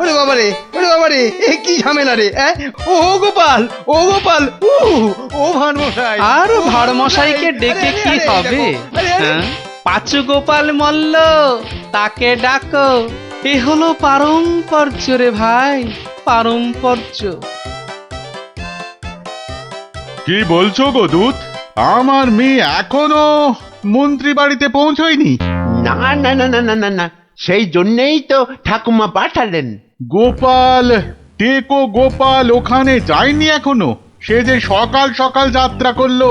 ওরে বাবারে, ওরে বাবারে, এ কি ঝামেলা রে? ও গোপাল, ও গোপাল, ও ভানমশাই। আর ভাড়মশাইকে ডেকে কি হবে? হ্যাঁ, পাঁচু গোপাল মল্ল, তাকে ডাকো। এ হলো পারম্পর্য রে ভাই, পারম্পর্য। কি বলছো গো দূত? আমার মেয়ে এখনো মন্ত্রী বাড়িতে পৌঁছয়নি? না না না না না না না, সেই জন্যেই তো ঠাকুমা পাঠালেন। গোপাল, টেকো গোপাল ওখানে যায়নি এখনো? সে যে সকাল সকাল যাত্রা করলো,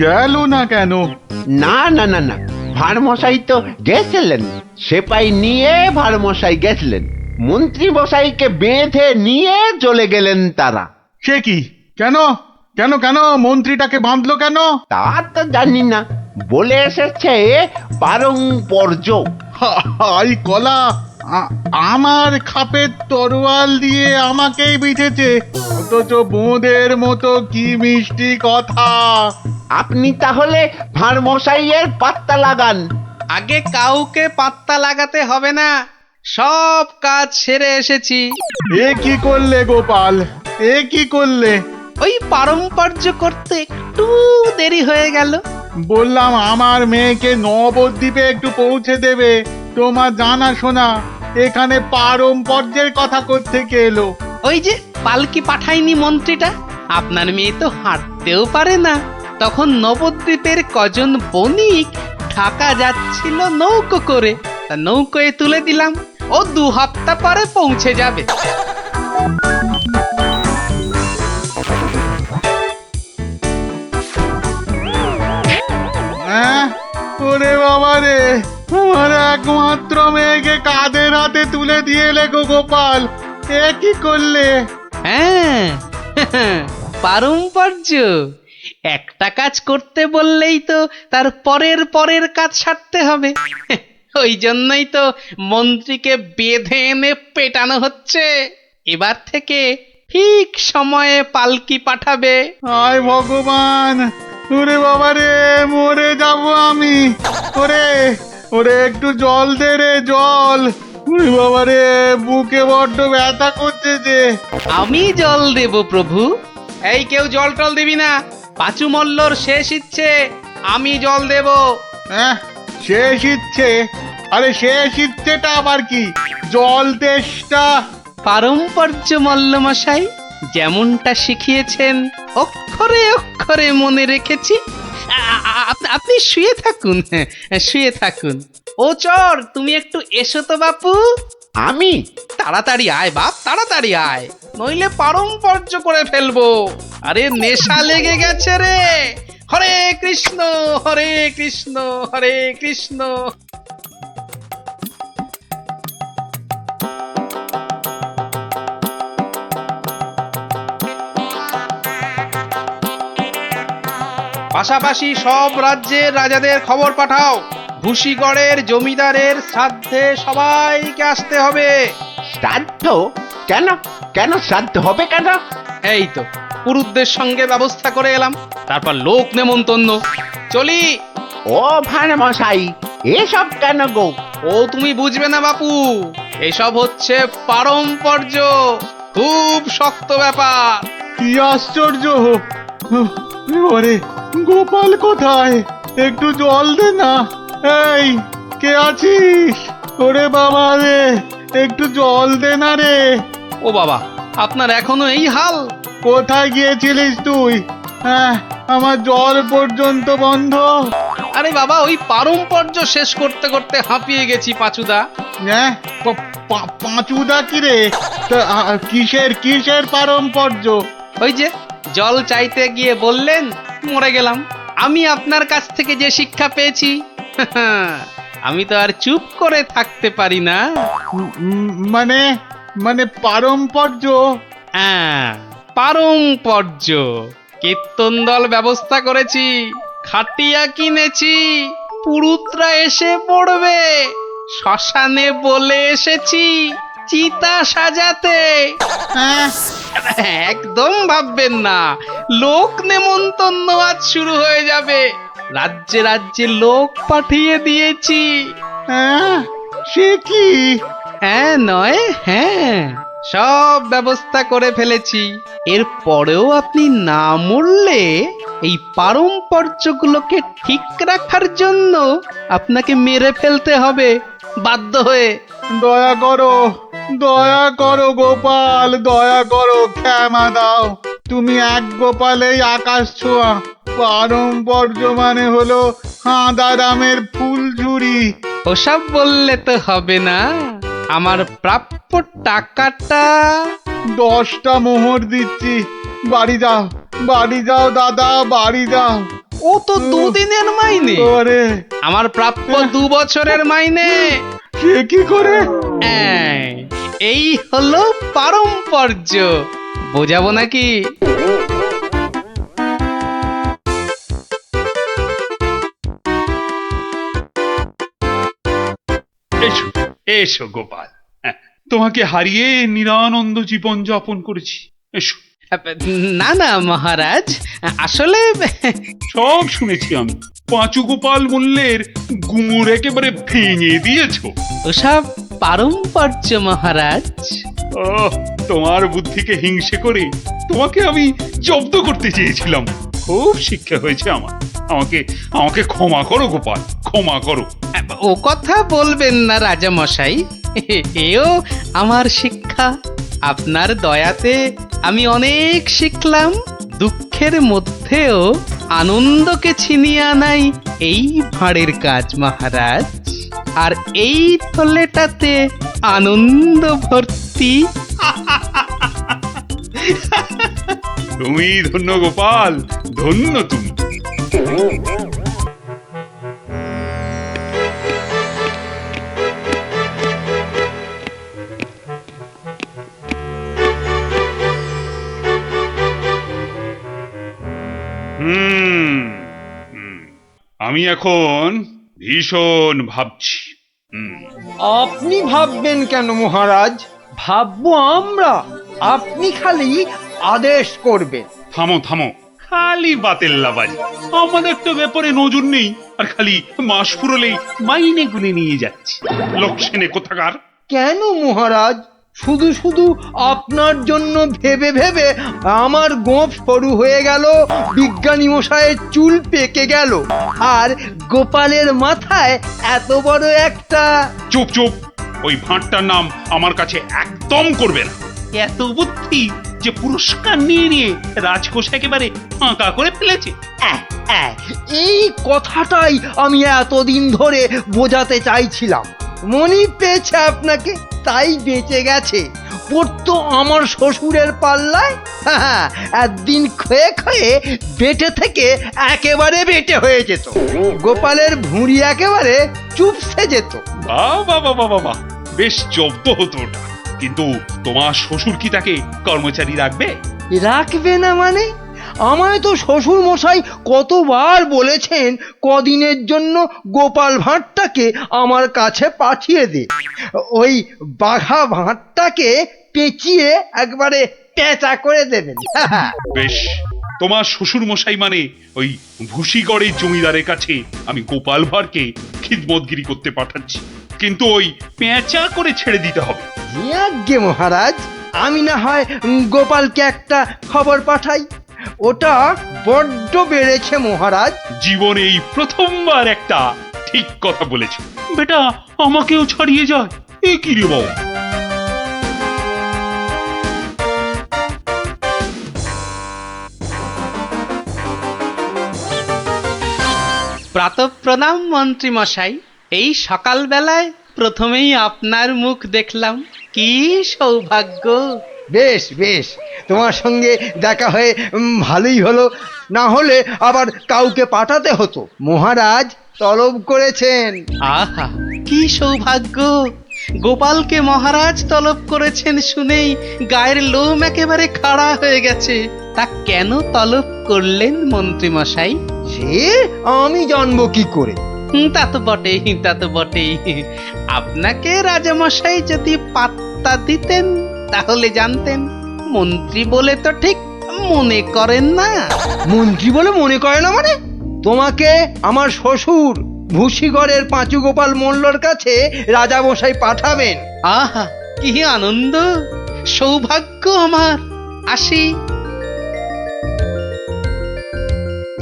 গেল না কেন? না না না না, ভাড়মশাই তো গেছিলেন, সেপাই নিয়ে ভাড়মশাই গেছিলেন, মন্ত্রী মশাইকে বেঁধে নিয়ে চলে গেলেন তারা। সে কি? কেন কেন কেন মন্ত্রীটাকে বাঁধলো কেন? তা তো জানি না, বলে এসেছে পারম্পর্য। হাই কলা, আমার খাপের তরোয়াল দিয়ে আমাকেই বিঁধেছে, অথচ বোঁদের মতো কি মিষ্টি কথা। আপনি তাহলে ভাড়মশাইয়ের পাত্তা লাগান। আগে কাউকে পাত্তা লাগাতে হবে না, সব কাজ সেরে এসেছি। এ কি করলে গোপাল, এ কি করলে? ওই পারম্পর্য করতে একটু দেরি হয়ে গেল। বললাম আমার মেয়েকে নবদ্বীপে একটু পৌঁছে দেবে, তোমার জানা শোনা এখানে পারম্পর্যের কথা কোত্থেকে এলো? ওই যে পালকি পাঠায়নি মন্ত্রীটা, আপনার মেয়ে তো হাঁটতেও পারে না। তখন নবদ্বীপের কজন বণিক ঢাকা যাচ্ছিল নৌকো করে, তা নৌকোয় তুলে দিলাম, ও 2 হপ্তাহ পরে পৌঁছে যাবে। হ্যাঁ, ওরে বাবা রে, আমার একমাত্র মেয়েকে কাদের হাতে তুলে দিয়ে এলে গো গোপাল, এ কি করলে? হ্যাঁ, পারম্পর্য। একটা কাজ করতে বললেই তো তার পরের পরের কাজ সারতে হবে। ওই জন্যই তো মন্ত্রীকে বেঁধে এনে পেটানো হচ্ছে। এবার থেকে ঠিক সময়ে পালকি পাঠাবে। হায় ভগবান, ওরে বাবা রে, মরে যাব আমি। ওরে ওরে, একটু জল দে রে, জল। ওরে বাবা রে, বুকে বড্ড ব্যথা করছে যে। আমি জল দেব প্রভু। এই কেউ জল টল দিবি না, পাঁচু মল্লর শেষ ইচ্ছে, আমি জল দেব। হ্যাঁ, শেষ ইচ্ছে? আরে শেষ ইচ্ছেটা আবার কি? জল তেষ্টা। পারম্পর্য মল্লমশাই, যেমনটা শিখিয়েছেন অক্ষরে অক্ষরে মনে রেখেছি। আপনি শুয়ে থাকুন, শুয়ে থাকুন। ও চর, তুমি একটু এসো তো বাপু। আমি? তাড়াতাড়ি আয় বাপ, তাড়াতাড়ি আয়, নইলে পারম্পর্য করে ফেলবো। আরে নেশা লেগে গেছে রে। হরে কৃষ্ণ, হরে কৃষ্ণ, হরে কৃষ্ণ। পাশাপাশি সব রাজ্যের রাজাদের খবর পাঠাও, ভুসিগড়ের জমিদারের শ্রাদ্ধে সবাইকে আসতে হবে। শ্রাদ্ধ? কেন? কেন শ্রাদ্ধ হবে কেন? এই তো পুরুতদের সঙ্গে ব্যবস্থা করে এলাম, তারপর লোক নেমন্তন্ন। চলি। ও ভাড়মশাই, এসব কেন গো? ও তুমি বুঝবে না বাপু, এসব হচ্ছে পারম্পর্য, খুব শক্ত ব্যাপার। কি আশ্চর্য! ওরে গোপাল কোথায়? একটু জল দে না। এই, কে আছিস? ওরে বাবা রে, একটু জল দে না রে। ও বাবা, আপনার এখনো এই হাল? কোথায় গিয়েছিলিস তুই? হ্যাঁ, আমার জল পর্যন্ত বন্ধ। আরে বাবা, ওই পারম্পর্য শেষ করতে করতে হাঁপিয়ে গেছি পাঁচুদা। হ্যাঁ, পাঁচুদা কি রে? তা, কিসের কিসের পারম্পর্য? ওই যে জল চাইতে গিয়ে বললেন, মরে গেলাম। আমি আপনার কাছ থেকে যে শিক্ষা পেয়েছি, আমি তো আর চুপ করে থাকতে পারি না। মানে মানে পারম্পর্য? হ্যাঁ, পারম্পর্য। কীর্তন দল ব্যবস্থা করেছি, খাটিয়া কিনেছি, পুরুতরা এসে পড়বে। শ্মশানে বলে এসেছি চিতা সাজাতে। হ্যাঁ, একদম ভাববেন না, লোক নেমন্তন্ন আজ শুরু হয়ে যাবে। রাজ্যে রাজ্যে লোক পাঠিয়ে দিয়েছি। হ্যাঁ, সে কি? হ্যাঁ নয় হ্যাঁ, সব ব্যবস্থা করে ফেলেছি। এর পরেও আপনি না মরলে এই পারম্পর্যগুলোকে ঠিক রাখার জন্য আপনাকে মেরে ফেলতে হবে বাধ্য হয়ে। দয়া করো গোপাল, দয়া করো, ক্ষমা দাও। তুমি এক গোপালেই আকাশ ছোঁয়া। পারম্পর্য মানে হলো হাঁদারামের ফুলঝুরি। ওসব বললে তো হবে না, আমার প্রাপ্য টাকাটা। 10টা মোহর দিচ্ছি, বাড়ি যাও দাদা, বাড়ি যাও। ও তো দুদিনের মাইনে, ওরে আমার প্রাপ্য 2 বছরের মাইনে। সে কি করে? এই হলো পারম্পর্য, বোঝাবো নাকি? এসো এসো গোপাল, হ্যাঁ, তোমাকে হারিয়ে নিরানন্দ জীবন যাপন করেছি। এসো। না না মহারাজ, আসলে সব শুনেছি আমি। পাঁচু গোপাল মূল্যের গুমুর একেবারে ভেঙে দিয়েছো। ওসব পারম্পর্য মহারাজ। ও, তোমার বুদ্ধিকে হিংসে করে তোমাকে আমি জব্দ করতে চেয়েছিলাম। খুব শিক্ষা হয়েছে আমার। আমাকে আমাকে ক্ষমা করো গোপাল, ক্ষমা করো। ও কথা বলবেন না রাজা মশাই, এও আমার শিক্ষা। আপনার দয়াতে আমি অনেক শিখলাম। দুঃখের মধ্যেও আনন্দকে ছিনিয়ে আনাই এই ভাঁড়ের কাজ মহারাজ। আর এই থলেটাতে আনন্দ ভর্তি। তুমি ধন্য গোপাল, ধন্য তুমি। আমি এখন ভীষণ ভাবছি। আপনি ভাববেন কেন মহারাজ? ভাববো আমরা। আপনি খালি আদেশ করবেন। থামো থামো, খালি বাতেল্লাবাজি। আমাদের তো ব্যাপারে নজর নেই, আর খালি মাস ফুরলেই মাইনে গুনে নিয়ে যাচ্ছে। লোকসেনে কোথাকার। কেন মহারাজ? শুধু শুধু আপনার জন্য ভেবে ভেবে আমার গোঁফ সরু হয়ে গেল, বিজ্ঞানী মশাইয়ের চুল পেকে গেল, আর গোপালের মাথায় এত বড় একটা। চুপ চুপ, ওই ভাঁড়টার নাম আমার কাছে একদম করবে না। এত বুদ্ধি যে পুরস্কার নিয়ে নিয়ে রাজকোষ একেবারে ফাঁকা করে ফেলেছে। এই কথাটাই আমি এতদিন ধরে বোঝাতে চাইছিলাম। মনি পেয়েছে আপনাকে, তাই বেঁচে গেছে। পড়তো আমার শ্বশুরের পাল্লায়, একদিন ক্ষয়ে ক্ষয়ে বেটে থেকে একেবারে বেটে হয়ে যেত। গোপালের ভুঁড়ি একেবারে চুপসে যেত। বাবা বাবা বাবা, বেশ জব্দ হতো ওটা। কিন্তু তোমার শ্বশুর কি তাকে কর্মচারী রাখবে? রাখবে না মানে? আমায় তো শ্বশুর মশাই কতবার বলেছেন কদিনের জন্য গোপাল ভাঁড়টাকে আমার কাছে পাঠিয়ে দে। ওই বাঘা ভাঁড়টাকে পেঁচিয়ে একবারে পেঁচা করে দেবেন। বেশ, তোমার শ্বশুর মশাই মানে ওই ভুসিগড়ের জমিদারের কাছে আমি গোপাল ভাঁড়কে খিদমতগিরি করতে পাঠাচ্ছি। কিন্তু ওই পেঁচা করে ছেড়ে দিতে হবে। আজ্ঞে মহারাজ, আমি না হয় গোপালকে একটা খবর পাঠাই। ওটা বড্ড বেড়েছে মহারাজ। জীবনে এই প্রথমবার একটা ঠিক কথা বলেছ বেটা। আমাকেও ছাড়িয়ে যায়, এ কি রে বাবা? প্রাতঃপ্রণাম মন্ত্রী মশাই। এই সকালবেলায় প্রথমেই আপনার মুখ দেখলাম, কি সৌভাগ্য। বেশ বেশ, তোমার সঙ্গে দেখা হয়ে ভালোই হলো। না হলে আবার কাউকে পাঠাতে হতো। মহারাজ তলব করেছেন। আহা, কি সৌভাগ্য! গোপালকে মহারাজ তলব করেছেন শুনেই গায়ের লোম একেবারে খাড়া হয়ে গেছে। তা কেন তলব করলেন মন্ত্রী মশাই? সে আমি জানবো কি করে? তা তো বটেই, তা তো বটেই। আপনাকে রাজামশাই যদি পাত্তা দিতেন তাহলে জানতেন। মন্ত্রী বলে তো ঠিক মনে করেন না। মন্ত্রী বলে মনে করে না মানে? তোমাকে আমার শ্বশুর ভুসিগড়ের পাঁচু গোপাল মোল্লর কাছে রাজামশাই পাঠাবেন। আহা কি আনন্দ, সৌভাগ্য আমার। আসি।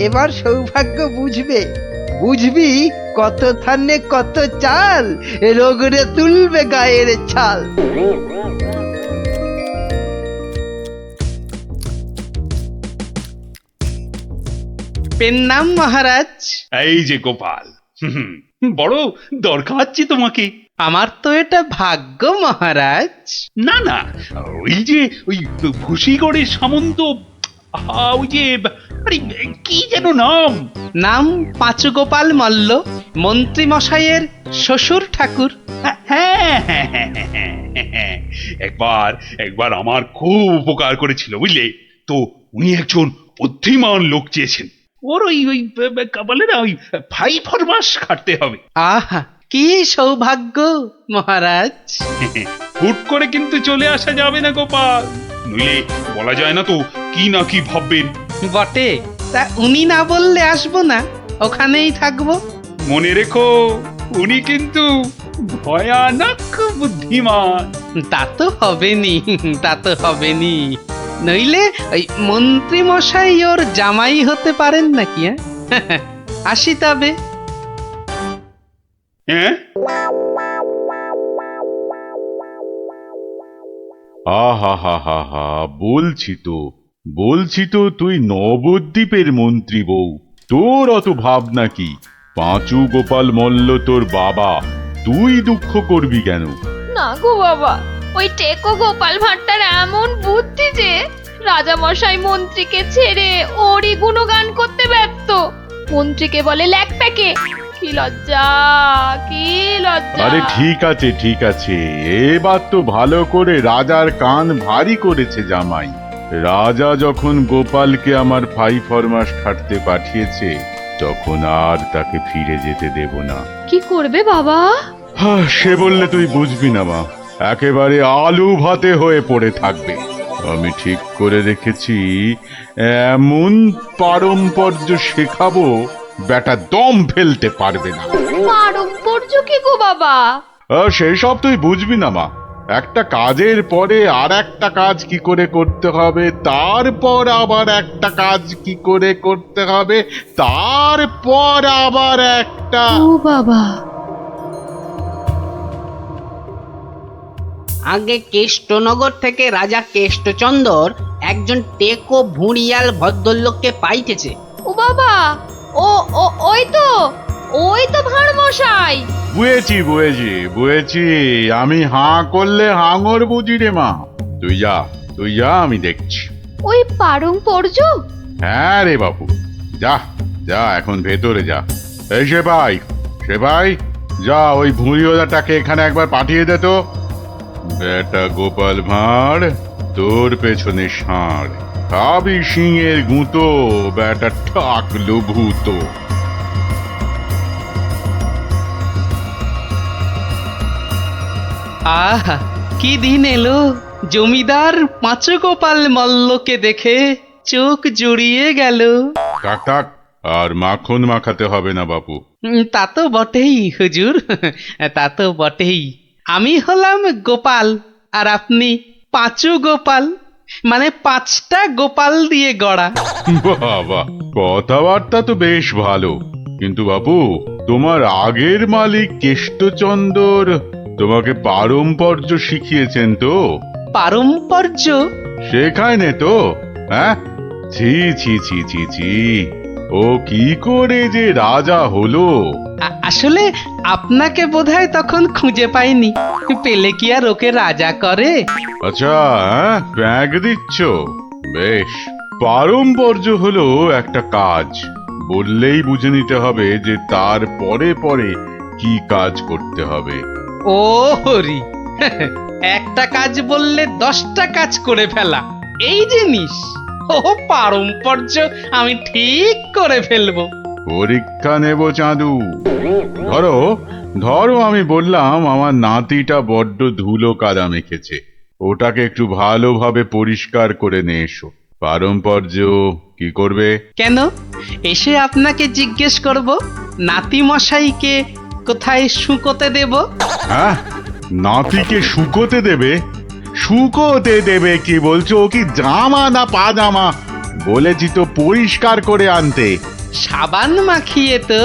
এবার সৌভাগ্য বুঝবে, বুঝবি কত ধানে কত চাল, রোগরে তুলবে গায়ের ছাল। পেন নাম মহারাজ। এই যে গোপাল, বড় দরকার তোমাকে। আমার তো এটা ভাগ্য মহারাজ। না না, ওই যে ওই ভুসিগড়ের সামন্ত, ওই যে আরে কি যেন নাম? নাম পাঁচু গোপাল মল্ল, মন্ত্রী মশাইয়ের শ্বশুর ঠাকুর। হ্যাঁ হ্যাঁ হ্যাঁ হ্যাঁ, হ্যাঁ। একবার একবার আমার খুব উপকার করেছিল বুঝলে তো। উনি একজন বুদ্ধিমান লোক চেয়েছেন। ওর ওই ওই বলে না, ওই 5 মাস খাটতে হবে। আহা কি সৌভাগ্য মহারাজ। হুট করে কিন্তু চলে আসা যাবে না গোপাল, নইলে বলা যায় না তো কি না কি ভাববেন। বটে, তা উনি না বললে আসবো না, ওখানেই থাকবো। মনে রেখো, উনি কিন্তু ভয়ানক বুদ্ধিমান। তা তো হবেনি, তা তো হবেনি। নইলে ওই মন্ত্রী মশাই ওর জামাই হতে পারেন নাকি? আসি তবে। হ্যাঁ, আহা হা হা হা, বলছি তো তুই নবদ্বীপের মন্ত্রী বউ, তোর অত ভাবনা কি? পাঁচু গোপাল মল্ল তোর বাবা, তুই দুঃখ করবি কেন? না গো বাবা, ওই টেকো গোপাল ভাঁড়টার এমন বুদ্ধি যে রাজামশাই মন্ত্রীকে ছেড়ে ওরই গুণগান করতে ব্যস্ত। মন্ত্রীকে বলে ল্যাকপ্যাকে। কি লজ্জা, কি লজ্জা। আরে ঠিক আছে, এবার তো ভালো করে রাজার কান ভারী করেছে জামাই। রাজা যখন গোপালকে আমার 5 মাস খাটতে পাঠিয়েছে, তখন আর তাকে ফিরে যেতে দেব না। কি করবে বাবা? সে বললে তুই বুঝবি না মা, একেবারে আলু ভাতে হয়ে পড়ে থাকবে। আমি ঠিক করে রেখেছি, এমন পারম্পর্য শেখাবো বেটা দম ফেলতে পারবে না। পারম্পর্য কি গো বাবা? সেসব তুই বুঝবি না মা। একটা কাজের পরে আর একটা কাজ কি করে করতে হবে, তারপর আবার একটা কাজ কি করে করতে হবে, তারপর আবার একটা। ও বাবা, আগে কেষ্টনগর থেকে রাজা কেষ্টচন্দর একজন টেকো ভুঁড়িয়াল ভদ্রলোককে পাইতেছে। ও বাবা, ও ও ওই তো ভাঁড় মশাই। বুঝেছি, আমি হাঁ করলে হাঙর বুঝি রে মা। তুই যা, আমি দেখছি। ওই পারম্পর্য? হ্যাঁ রে বাবু, যা এখন ভেতরে যা। এই সেপাই, যা ওই ভুঁড়িওয়ালাটাকে এখানে একবার পাঠিয়ে দে তো। বেটা গোপাল ভাঁড়, তোর পেছনে ষাঁড়, খাবি সিংয়ের গুঁতো, বেটা ঠাকলু ভূতো। আহা কি দিন এলো, জমিদার পাঁচু গোপাল মল্লকে দেখে চোখ জুড়িয়ে গেল। থাক, আর মাখন মাখাতে হবে না বাপু। তা তো বটেই হুজুর, তা তো বটেই। আমি হলাম গোপাল আর আপনি পাঁচু গোপাল, মানে 5টা গোপাল দিয়ে গড়া। বাবা, কথাবার্তা তো বেশ ভালো, কিন্তু বাপু তোমার আগের মালিক কেষ্টচন্দর তোমাকে পারম্পর্য শিখিয়েছেন তো? পারম্পর্য? শেখায় নে তো? হ্যাঁ, ছি ছি ছি ছি ছি, ও কি করে যে রাজা হলো? আসলে আপনাকে বোধহয় তখন খুঁজে পাইনি, পেলে কি আর ওকে রাজা করে? আচ্ছা, ব্যাগ দিচ্ছ? বেশ, পারম্পর্য হলো একটা কাজ, বললেই বুঝে নিতে হবে যে তার পরে পরে কি কাজ করতে হবে। ও হরি, একটা কাজ বললে 10টা কাজ করে ফেলা, এই জিনিস। ও পারম্পর্য আমি ঠিক করে ফেলবো। পরীক্ষা নেব চাঁদু। ধরো আমি বললাম আমার নাতিটা বড্ড ধুলো কাদা মেখেছে, ওটাকে একটু ভালোভাবে পরিষ্কার করে নিয়ে এসো। পারম্পর্য কি করবে? কেন, এসে আপনাকে জিজ্ঞেস করব নাতি মশাইকে কোথায় শুকোতে দেব? হ্যাঁ, নাতিকে শুকোতে দেবে? শুকোতে দেবে কি বলছো? ও কি জামা না পাজামা? বলেছি তো পরিষ্কার করে আনতে। সাবান মাখিয়ে তো।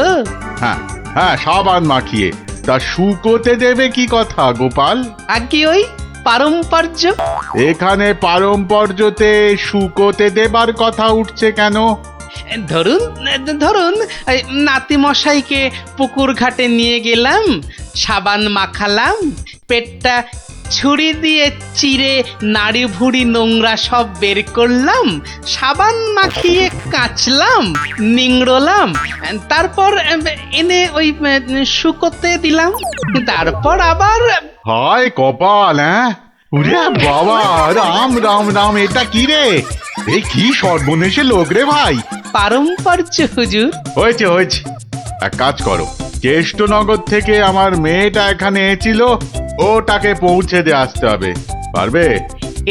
হ্যাঁ হ্যাঁ, সাবান মাখিয়ে। তা শুকোতে দেবে কি কথা গোপাল? আগে ওই পারম্পর্য। এখানে পারম্পর্যতে শুকোতে দেবার কথা উঠছে কেন? ধরুন ধরুন এই নাতি মশাইকে পুকুর ঘাটে নিয়ে গেলাম, সাবান মাখালাম, পেটটা ছুরি দিয়ে চিরে নাড়ি ভুড়ি নোংরা সব বের করলাম, সাবান মাখিয়ে কাচলাম, নিংড়লাম, তারপর এনে ওই শুকোতে দিলাম, তারপর আবার হায় কপাল! হ্যাঁ, ওরে বাবা, রাম রাম রাম! এটা কি রে? এই কি সর্বনেশে লোক রে ভাই! পারম্পর্য হুজুর। হয়েছে হয়েছে, এক কাজ করো, কেষ্টনগর থেকে আমার মেয়েটা এখানে এসেছিল, ওটাকে পৌঁছে দিয়ে আসতে হবে। পারবে?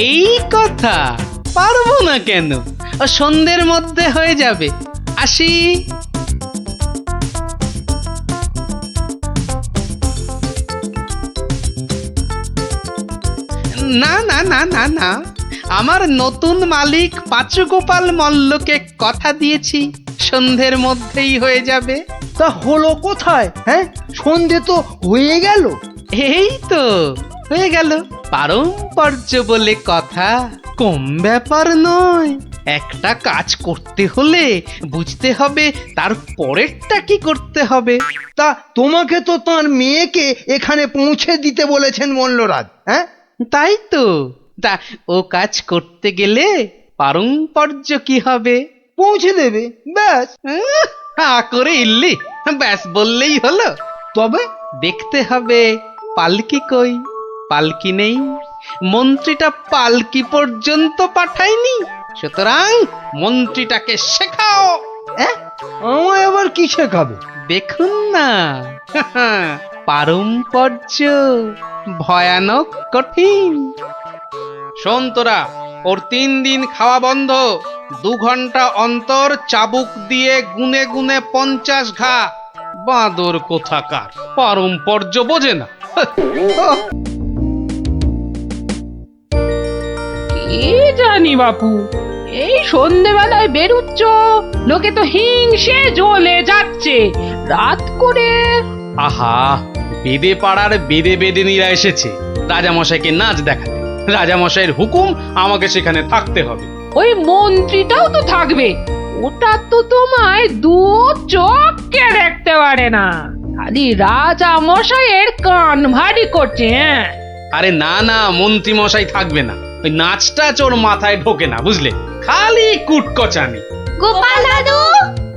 এই কথা, পারবো না কেন? ও সন্ধ্যের মধ্যে হয়ে যাবে। আসি। না না না না না, আমার নতুন মালিক পাঁচু গোপাল মল্লকে কথা দিয়েছি, সন্ধ্যের মধ্যেই হয়ে যাবে। তা হলো কোথায়? হ্যাঁ, সন্ধে তো হয়ে গেল। এই তো হয়ে গেল। পারম্পর্য বলে কথা, কম ব্যাপার নয়। একটা কাজ করতে হলে বুঝতে হবে তার পরেরটা কি করতে হবে। তা তোমাকে তো তার মেয়েকে এখানে পৌঁছে দিতে বলেছেন মল্লরাজ। হ্যাঁ, তাই তো। তা ও কাজ করতে গেলে পারম্পর্য কি হবে? পৌঁছে দেবে, ব্যাস। হা করে ইল্লি, ব্যাস বললেই হলো। তবে দেখতে হবে পালকি কই। পালকি নেই, মন্ত্রীটা পালকি পর্যন্ত পাঠায়নি, সুতরাং মন্ত্রীটাকে শেখাও। আমায় আবার কি শেখাবে? দেখুন না, পারম্পর্য ভয়ানক কঠিন। শোন তোরা, ওর 3 দিন খাওয়া বন্ধ, 2 ঘন্টা অন্তর চাবুক দিয়ে গুনে গুনে 50 ঘা। বাঁদর কোথাকার, পারম্পর্য বোঝে না। কি জানি বাপু, এই সন্ধেবেলায় বেরুচ্ছ, লোকে তো হিংসে জ্বলে যাচ্ছে। রাত করে আহা, বেদে পাড়ার বেদে বেদেনীরা এসেছে রাজামশাইকে নাচ দেখাতে। রাজামশাইয়ের হুকুম, আমাকে সেখানে থাকতে হবে। ওই মন্ত্রীটাও তো থাকবে, ওটা তো তোমায় 2 চোখকে দেখতে পারে না, খালি রাজা মশাইয়ের কান ভারী করছে। হ্যাঁ, আরে না না, মন্ত্রী মশাই থাকবে না। ওই নাচটা চোর মাথায় ঢোকে না, বুঝলে? খালি কুটকচানি। গোপাল দাদু,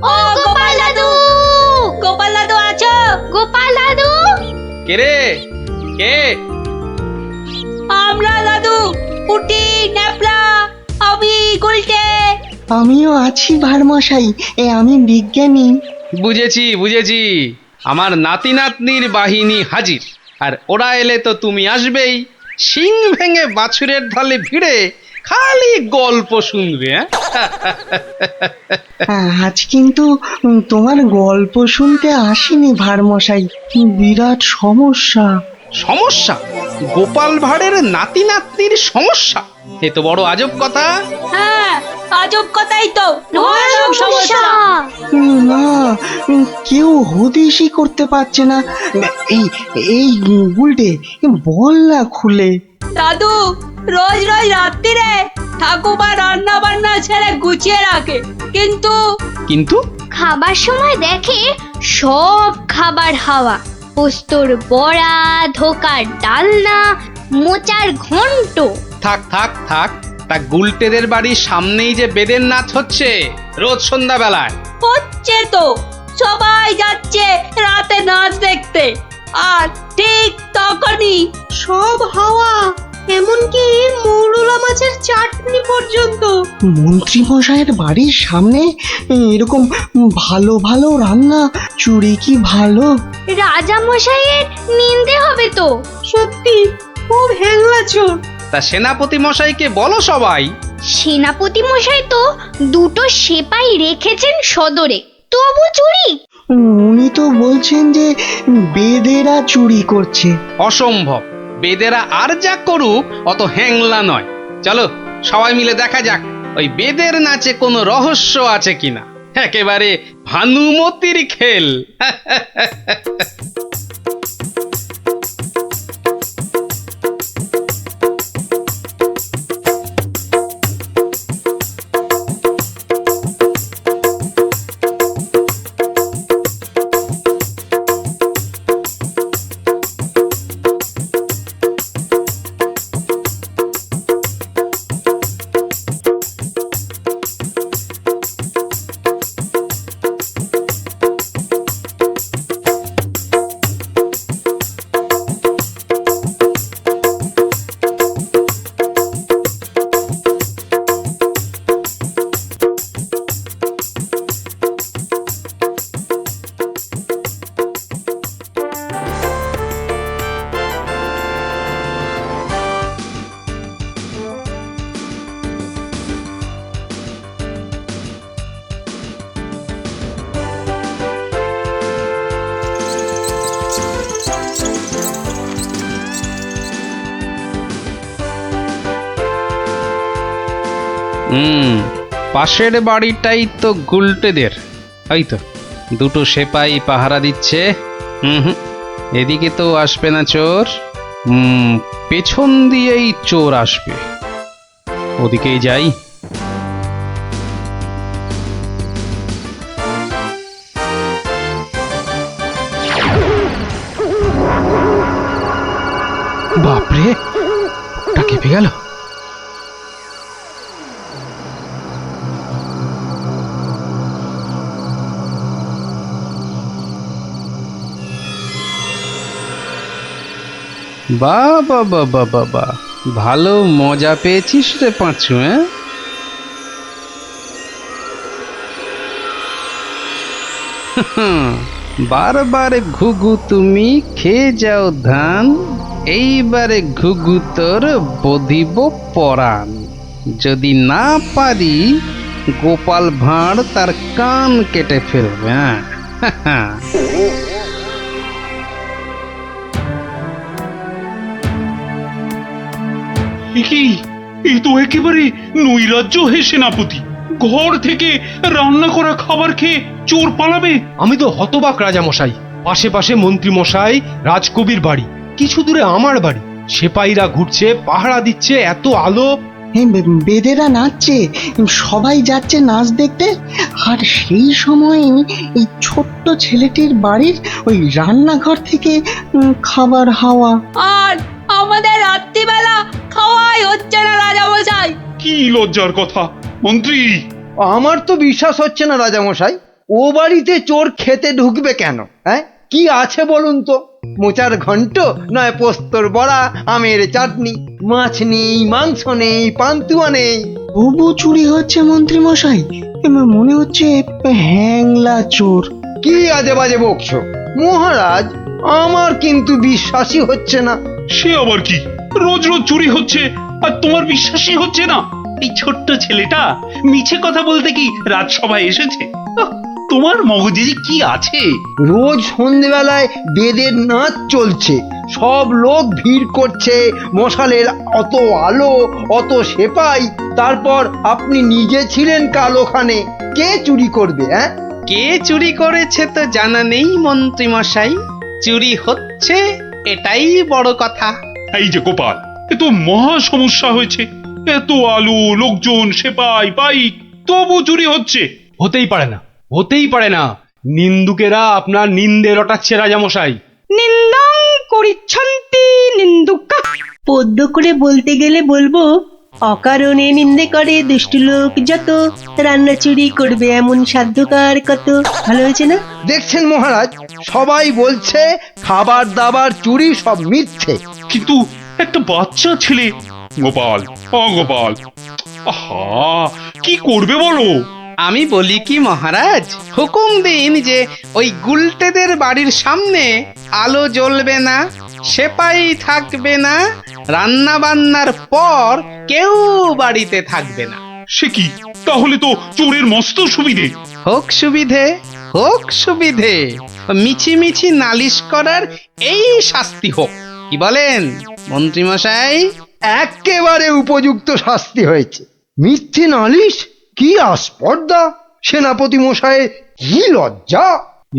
ও গোপাল দাদু, গোপাল দাদু আছো? গোপাল দাদু, কে রে? কে? আমরা দাদু, পুটি, ন্যাপলা, আমি গুলটে। আমিও আছি ভারমশাই, আমি বিজ্ঞানী। বুঝেছি বুঝেছি, আমার নাতি নাতনির বাহিনী হাজির। আর ওরা এলে তো তুমি আসবেই, শিং ভেঙে বাছুরের ঢলে ভিড়ে খালি গল্প শুনবে। আজ কিন্তু তোমার গল্প শুনতে আসিনি ভারমশাই, বিরাট সমস্যা। সমস্যা? গোপাল ভাঁড়ের নাতি নাতনির সমস্যা? এ তো বড় আজব কথা। হ্যাঁ, আজব কথাই তো, ভয়ানক সমস্যা। না, কেউ হদিশই করতে পারছে না। এই এই গুলটে, বল না খুলে। দাদু রোজ রোজ রাত্রিরে ঠাকুমা রান্না বান্না ছেড়ে গুছিয়ে রাখে, কিন্তু কিন্তু খাবার সময় দেখে সব খাবার হাওয়া, পোস্তর বড়া, ধোকার ডালনা, মোচার ঘন্ট। থাক থাক থাক, তা গুলটেদের বাড়ির সামনেই যে বেদের নাচ হচ্ছে রোজ সন্ধ্যাবেলায়। হচ্ছে তো, সবাই যাচ্ছে রাতে নাচ দেখতে, আর ঠিক তখনই সব হাওয়া, এমনকি মৌরলা মাছের চাটনি পর্যন্ত। মন্ত্রী মশাইয়ের বাড়ির সামনে এরকম ভালো ভালো রান্না, চুরি কি ভালো? রাজা মশাইয়ের নিন্দে হবে তো। সত্যি খুব হ্যাংলা চোর। তা সেনাপতি মশাইকে বলো সবাই। সেনাপতি মশাই তো 2টো সেপাই রেখেছেন সদরে, তবু চুরি। উনি তো বলছেন যে বেদেরা চুরি করছে। অসম্ভব, বেদেরা আর যা করুক অত হ্যাংলা নয়। চলো সবাই মিলে দেখা যাক ওই বেদের নাচে কোনো রহস্য আছে কিনা। একেবারে ভানুমতির খেল। পাশের বাড়িটাই তো গুলটেদের, এই তো দুটো সেপাই পাহারা দিচ্ছে। এদিকে তো আসবে না চোর, পেছন দিয়েই চোর আসবে, ওদিকেই যাই। বাপরে, ওটা কেঁপে গেল। বাবা বাবা বাবা, ভালো মজা পেয়েছিস রে পাঁচু। বারবার ঘুঘু তুমি খেয়ে যাও ধান, এইবারে ঘুঘু তোর বধিব পরাণ। যদি না পারি গোপাল ভাঁড় তার কান কেটে ফেলবে। কি এই তো একেবারে নৈরাজ্য হে সেনাপতি। ঘর থেকে রান্না করা খাবার খেয়ে চোর পালাবে? আমি তো হতবাক রাজামশাই। পাশে পাশে মন্ত্রী মশাই, রাজকবির বাড়ি, কিছু দূরে আমার বাড়ি, সেপাইরা ঘুরছে, পাহারা দিচ্ছে, এত আলো। বেদেরা নাচছে, সবাই যাচ্ছে নাচ দেখতে। আর সেই সময় এই ছোট্ট ছেলেটির বাড়ির ওই রান্নাঘর থেকে খাবার হাওয়া। আর আমাদের রাত্রিবেলা খাওয়াই হচ্ছে না রাজামশাই। কি লজ্জার কথা মন্ত্রী। আমার তো বিশ্বাস হচ্ছে না রাজামশাই, ও বাড়িতে চোর খেতে ঢুকবে কেন? হ্যাঁ, কি আছে বলুন তো? মোচার ঘন্ট, নয় পোস্তর বড়া, আমের চাটনি, মাছ নেই, মাংস নেই, পান্তুয়া নেই। তবু চুরি হচ্ছে মন্ত্রী মশাই, মনে হচ্ছে হ্যাংলা চোর। কি আজে বাজে বকছো মহারাজ, আমার কিন্তু বিশ্বাসই হচ্ছে না। সে আবার কি? রোজ রোজ চুরি হচ্ছে আর তোমার বিশ্বাসই হচ্ছে না? এই ছোট্ট ছেলেটা মিছে কথা বলতে কি রাজসভায় এসেছে? তোমার মগজে যে কি আছে? রোজ সন্ধেবেলায় বেদের নাচ চলছে, সব লোক ভিড় করছে, মশালের অত আলো, অত সেপাই, তারপর আপনি নিজে ছিলেন কাল ওখানে। কে চুরি করবে? হ্যাঁ, কে চুরি করেছে তো জানা নেই মন্ত্রী মশাই, চুরি হচ্ছে এটাই বড় কথা। এই যে গোপাল, এ তো মহা সমস্যা হয়েছে। এত আলো, লোকজন, সেপাই, বাইক, তবু চুরি হচ্ছে। হতেই পারে না, হতেই পারে না। নিন্দুকেরা আপনার নিন্দে রটাচ্ছে রাজামশাই। নিন্দং করিচ্ছন্তি নিন্দুকা। পদ্য করে বলতে গেলে বলবো, অকারণে নিন্দে করে দুষ্টু লোক যত, রান্না চুরি করবে এমন সাধ্যকার কত। ভালো হয়েছে না? দেখছেন মহারাজ, সবাই বলছে খাবার দাবার চুরি সব মিথ্যে। কিন্তু একটা বাচ্চা ছেলে। গোপাল, গোপাল, আহা, কি করবে বলো? আমি বলি কি মহারাজ, হুকুম দিন যে ওই গুলটেদের বাড়ির সামনে আলো জ্বলবে না, সেপাই থাকবে না, রান্না বান্নার পর কেউ বাড়িতে থাকবে না। সে কি? তাহলে তো চোরের মস্ত সুবিধে। হোক সুবিধে, হোক সুবিধে, মিছি নালিশ করার এই শাস্তি হোক, কি বলেন মন্ত্রী মশাই? একেবারে উপযুক্ত শাস্তি হয়েছে। মিথ্যে নালিশ, কি আস্পর্ধা! সেনাপতি মশাই, কি লজ্জা!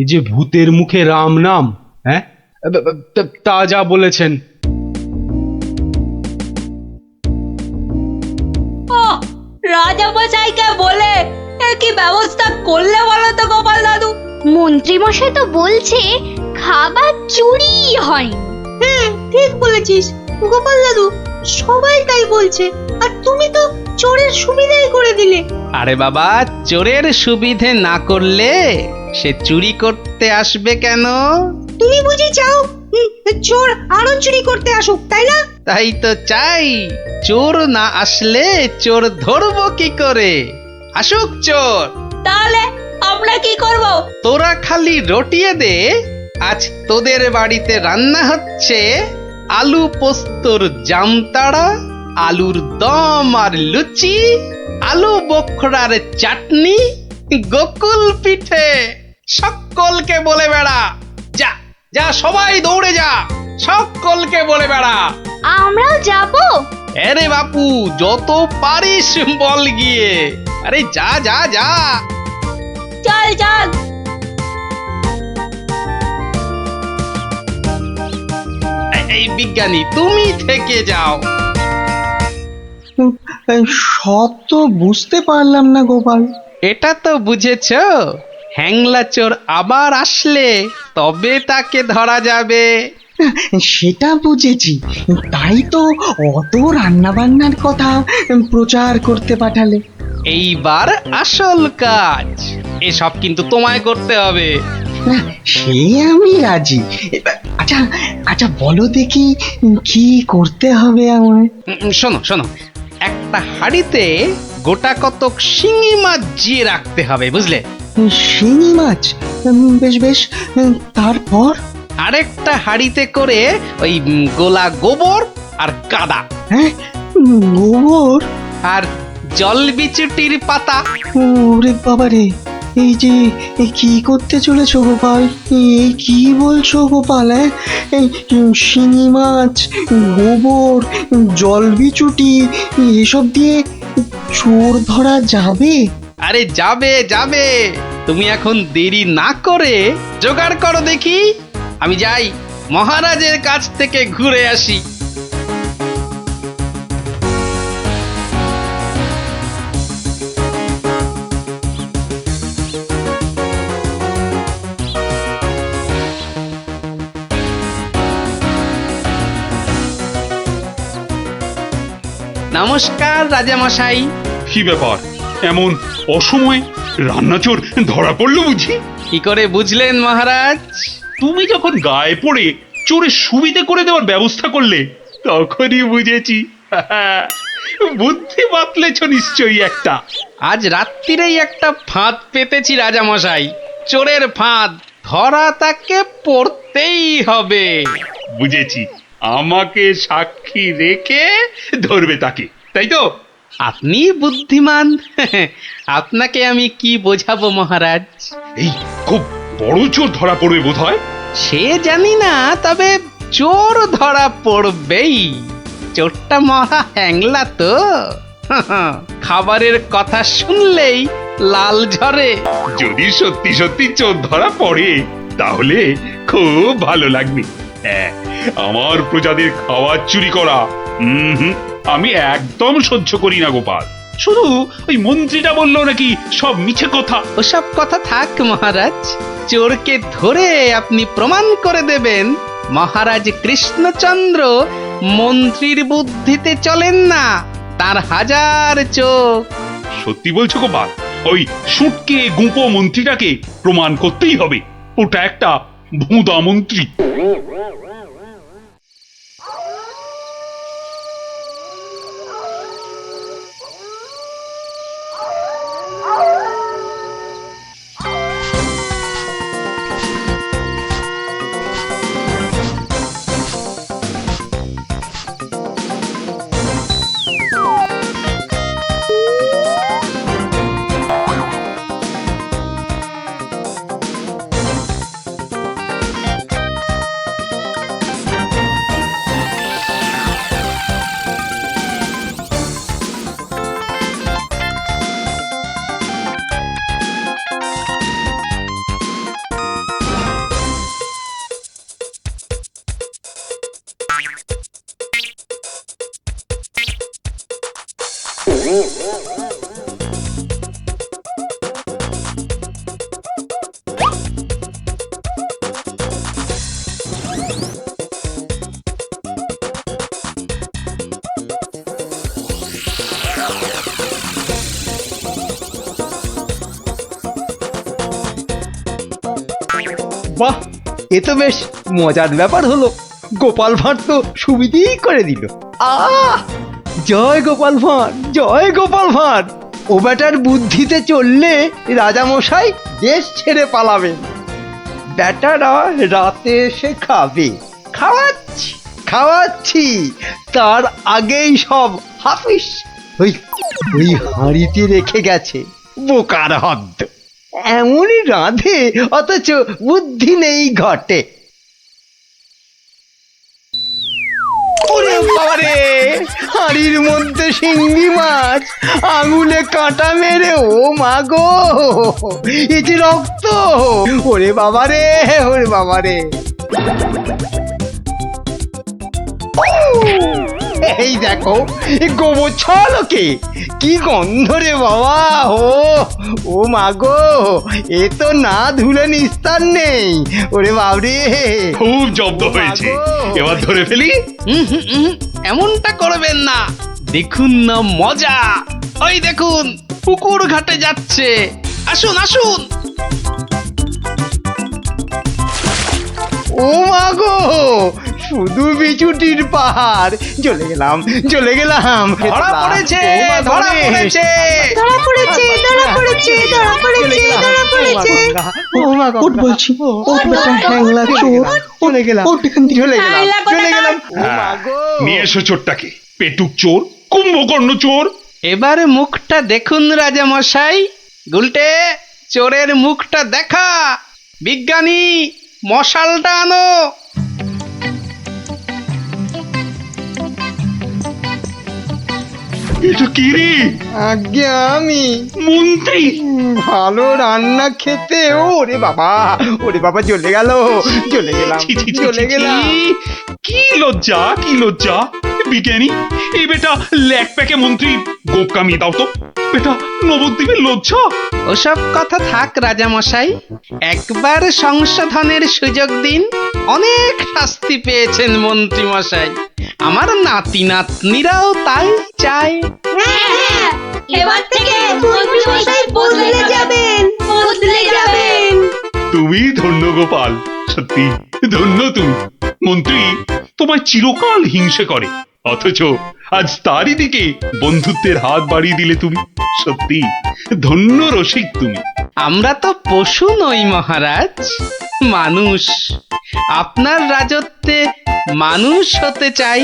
এই যে ভূতের মুখে রাম নাম, হ্যাঁ তা যা বলেছেন। রাজা মশাইকে বলে কি ব্যবস্থা করলে বলো তো গোপাল দাদু? মন্ত্রী মশাই তো বলছে খাবার চুরি হয়। হ্যাঁ, ঠিক বলেছিস গোপাল দাদু, সবাই তাই বলছে। আর তুমি তো চোরের সুবিধাই করে দিলে। আরে বাবা, চোরের সুবিধে না করলে সে চুরি করতে আসবে কেন? তুমি বুঝি চাও চোর আরো চুরি করতে আসুক, তাই না? তাই তো চাই। চোর না আসলে চোর ধরবো কি করে? আসুক চোর। তাহলে আমরা কি করব? তোরা খালি রটিয়ে দে, আজ তোদের বাড়িতে রান্না হচ্ছে আলু পোস্তর জামতাড়া, আলুর দম আর লুচি, আলু বোখরার চাটনি, গোকুল পিঠে। সকলকে বলে বেড়া, যা যা, সবাই দৌড়ে যা, সকলকে বলে বেড়া। আমরাও যাব? আরে বাপু, যত পারিস বল গিয়ে। আরে যা যা যা। চল চল। এই বিজ্ঞানী, তুমি থেকে যাও। সব তো বুঝতে পারলাম না গোপাল। এটা তো বুঝেছ, হ্যাংলা চোর আবার আসলে তবে তাকে ধরা যাবে। সেটা বুঝেছি, তাই তো অত রান্না বান্নার কথা প্রচার করতে পাঠালে। এইবার আসল কাজ, এসব কিন্তু তোমায় করতে হবে। না, সে আমি রাজি। আচ্ছা আচ্ছা, বলো দেখি কি করতে হবে আমায়? শোনো শোনো, একটা হাঁড়িতে গোটা কতক শিঙি মাছ জিয়ে রাখতে হবে, বুঝলে? শিঙি মাছ? বেশ বেশ, তারপর? আরেকটা হাঁড়িতে করে ওই গোলা গোবর আর কাদা। হ্যাঁ, গোবর আর জল বিচুটির পাতা। ওরে বাবারে, এই যে কি করতে চলেছো গোপাল? এই কি বলছো গোপাল? এই শিঙি মাছ, গোবর, জলবিচুটি এসব দিয়ে চোর ধরা যাবে? আরে যাবে যাবে, তুমি এখন দেরি না করে জোগাড় করো দেখি। আমি যাই, মহারাজের কাছ থেকে ঘুরে আসি। নমস্কার রাজামশাই। কি ব্যাপার, এমন অসময়ে রান্নাচোর ধরা পড়লো বুঝি? কি করে বুঝলেন মহারাজ? তুমি যখন গায়ে পড়ে চোরের সুবিধে করে দেওয়ার ব্যবস্থা করলে, তখনই বুঝেছি। বুদ্ধি বাতলেছ নিশ্চয়ই একটা। আজ রাত্রিরেই একটা ফাঁদ পেতেছি রাজামশাই, চোরের ফাঁদ। ধরা তাকে পড়তেই হবে। বুঝেছি, আমাকে সাক্ষী রেখে ধরবে তাকে, তাই তো? আপনি বুদ্ধিমান, আপনাকে আমি কি বোঝাবো মহারাজ? এই খুব বড় চোর ধরা পড়বে বোধ হয়। সে জানি না, তবে চোর ধরা পড়বেই। চোরটা মহা হ্যাংলা তো, খাবারের কথা শুনলেই লাল ঝরে। যদি সত্যি সত্যি চোর ধরা পড়ে তাহলে খুব ভালো লাগবে। হ্যাঁ, আমার প্রজাদের খাবার চুরি করা আমি একদম সহ্য করি না গোপাল। শুধু ওই মন্ত্রীটা বললো নাকি সব মিছে কথা। ওসব কথা থাক মহারাজ, চোরকে ধরে আপনি প্রমাণ করে দেবেন মহারাজ কৃষ্ণচন্দ্র মন্ত্রীর বুদ্ধিতে চলেন না, তার হাজার চোখ। সত্যি বলছো গোপাল? ওই সুটকে গুঁপো মন্ত্রীটাকে প্রমাণ করতেই হবে ওটা একটা ভুঁদা মন্ত্রী। বাহ, এ তো বেশ মজার ব্যাপার হলো। গোপাল ভাঁড় তো সুবিধেই করে দিল। জয় গোপাল ভাঁড়, জয় গোপাল ভাঁড়। ও বেটার বুদ্ধিতে চললে রাজামশাই দেশ ছেড়ে পালাবেন। বেটারা রাতে এসে খাবে। খাওয়াচ্ছি খাওয়াচ্ছি, তার আগেই সব হাফিস। ওই ওই হাঁড়িতে রেখে গেছে, বোকার হদ্দ। এমনই রাঁধে অথচ বুদ্ধি নেই ঘটে। ওরে বাবারে, হাঁড়ির মধ্যে শিঙ্গি মাছ, আঙুলে কাঁটা মেরে, ও মা গো, এই যে রক্ত! ওরে বাবারে, ওরে বাবারে! এই দেখো, গোবর ছলকে কি গন্ধ রে বাবা! ও মা গো, এ তো না ধুলে নিস্তার নেই। ওরে বাবরে, খুব জব্দ হয়েছে, এবার ধরে ফেলি। এমনটা করবেন না, দেখুন না মজা। ওই দেখুন, পুকুর ঘাটে যাচ্ছে। আসুন আসুন। ও মা গো, শুধু বিচুটির পাহাড়। চলে গেলাম, চলে গেলাম। ধরা পড়েছে, ধরা পড়েছে। ধরা পড়েছে, ধরা পড়েছে, ধরা পড়েছে, ধরা পড়েছে। ও মা গো, ওঠ বলছি, ওঠ বেটা হ্যাংলা চোর। চলে গেলাম, ওঠ এখান থেকে। চলে গেলাম, হ্যাংলা চলে গেলাম। ও মা হ্যাঁ, গো, নিয়ে এসো চোরটাকে। পেটুক চোর, কুম্ভকর্ণ চোর। এবার মুখটা দেখুন রাজামশাই। গুলটে, চোরের মুখটা দেখা। বিজ্ঞানী, মশালটা আনো। এটা কি রে? আজ্ঞে আমি মন্ত্রী! ভালো রান্না খেতে। ওরে বাবা, ওরে বাবা, চলে গেল, চলে গেলাম, ছি, ছি, ছি, চলে ছি, গেলাম। কি লজ্জা, কি লজ্জা! বিজ্ঞানী, এই বেটা ল্যাক প্যাকে মন্ত্রী গোপ কামিয়ে দাও তো। বেটা নবদ্বীপের লজ্জা। ওসব কথা থাক রাজামশাই, একবার সংশোধনের সুযোগ দিন। অনেক শাস্তি পেয়েছেন মন্ত্রী মশাই, আমার নাতি নাতনিরাও তাই চায়। হ্যাঁ, এবার থেকে মন্ত্রী মশাই বদলে যাবেন, বদলে যাবেন। তুমি ধন্য গোপাল, সত্যি ধন্য তুমি। মন্ত্রী তোমায় চিরকাল হিংসে করে, অথচ আজ তারই দিকে বন্ধুত্বের হাত বাড়িয়ে দিলে তুমি। সত্যি ধন্য রসিক তুমি। আমরা তো পশু নই মহারাজ, মানুষ। আপনার রাজত্বে মানুষ হতে চাই।